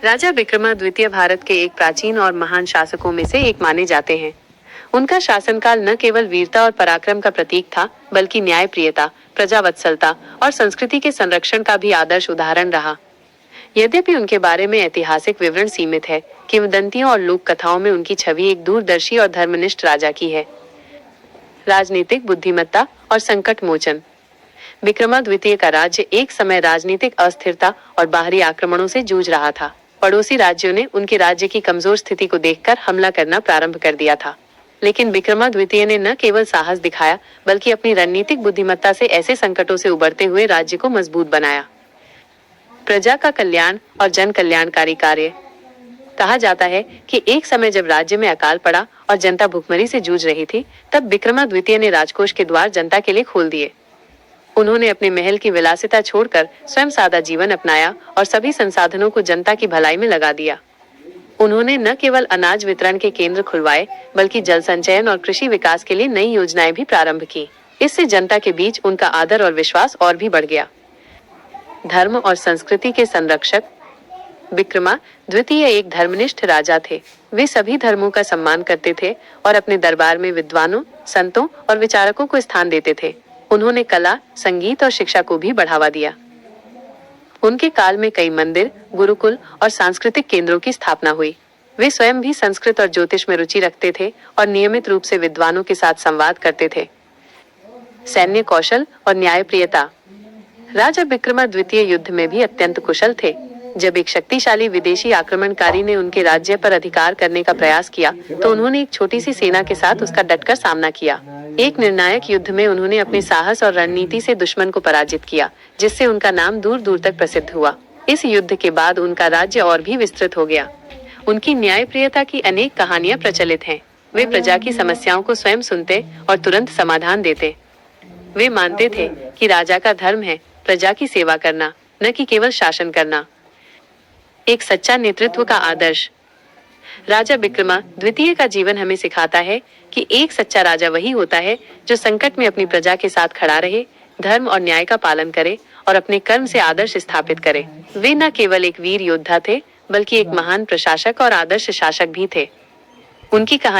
राजा विक्रमादित्य भारत के एक प्राचीन और महान शासकों में से एक माने जाते हैं। उनका शासनकाल न केवल वीरता और पराक्रम का प्रतीक था, बल्कि न्यायप्रियता, प्रजावत्सलता और संस्कृति के संरक्षण का भी आदर्श उदाहरण रहा। यद्यपि उनके बारे में ऐतिहासिक विवरण सीमित है, किंवदंतियों और लोक कथाओं में उनकी छवि एक दूरदर्शी और धर्मनिष्ठ राजा की है। राजनीतिक बुद्धिमत्ता और संकट मोचन। विक्रमादित्य का राज्य एक समय राजनीतिक अस्थिरता और बाहरी आक्रमणों से जूझ रहा था। पड़ोसी राज्यों ने उनके राज्य की कमजोर स्थिति को देखकर हमला करना प्रारंभ कर दिया था। लेकिन विक्रमादित्य ने न केवल साहस दिखाया, बल्कि अपनी रणनीतिक बुद्धिमत्ता से ऐसे संकटों से उबरते हुए राज्य को मजबूत बनाया। प्रजा का कल्याण और जन कल्याणकारी कार्य। कहा जाता है कि एक समय जब राज्य में अकाल पड़ा और जनता भुखमरी से जूझ रही थी, तब विक्रमादित्य ने राजकोष के द्वार जनता के लिए खोल दिए। उन्होंने अपने महल की विलासिता छोड़कर स्वयं सादा जीवन अपनाया और सभी संसाधनों को जनता की भलाई में लगा दिया। उन्होंने न केवल अनाज वितरण के केंद्र खुलवाए, बल्कि जल संचयन और कृषि विकास के लिए नई योजनाएं भी प्रारंभ की। इससे जनता के बीच उनका आदर और विश्वास और भी बढ़ गया। धर्म और संस्कृति के संरक्षक। विक्रमादित्य एक धर्मनिष्ठ राजा थे। वे सभी धर्मों का सम्मान करते थे और अपने दरबार में विद्वानों, संतों और विचारकों को स्थान देते थे। उन्होंने कला, संगीत और शिक्षा को भी बढ़ावा दिया। उनके काल में कई मंदिर, गुरुकुल और सांस्कृतिक केंद्रों की स्थापना हुई। वे स्वयं भी संस्कृत और ज्योतिष में रुचि रखते थे और नियमित रूप से विद्वानों के साथ संवाद करते थे। सैन्य कौशल और न्यायप्रियता। राजा विक्रमादित्य युद्ध में भी अत्यंत कुशल थे। जब एक शक्तिशाली विदेशी आक्रमणकारी ने उनके राज्य पर अधिकार करने का प्रयास किया, तो उन्होंने एक छोटी सी सेना के साथ उसका डटकर सामना किया। एक निर्णायक युद्ध में उन्होंने अपने साहस और रणनीति से दुश्मन को पराजित किया, जिससे उनका नाम दूर दूर तक प्रसिद्ध हुआ। इस युद्ध के बाद उनका राज्य और भी विस्तृत हो गया। उनकी न्यायप्रियता की अनेक कहानियां प्रचलित हैं। वे प्रजा की समस्याओं को स्वयं सुनते और तुरंत समाधान देते। वे मानते थे कि राजा का धर्म है प्रजा की सेवा करना, न कि केवल शासन करना। एक सच्चा नेतृत्व का आदर्श। राजा विक्रमादित्य का जीवन हमें सिखाता है कि एक सच्चा राजा वही होता है जो संकट में अपनी प्रजा के साथ खड़ा रहे, धर्म और न्याय का पालन करे और अपने कर्म से आदर्श स्थापित करे। वे न केवल एक वीर योद्धा थे, बल्कि एक महान प्रशासक और आदर्श शासक भी थे। उनकी कहानी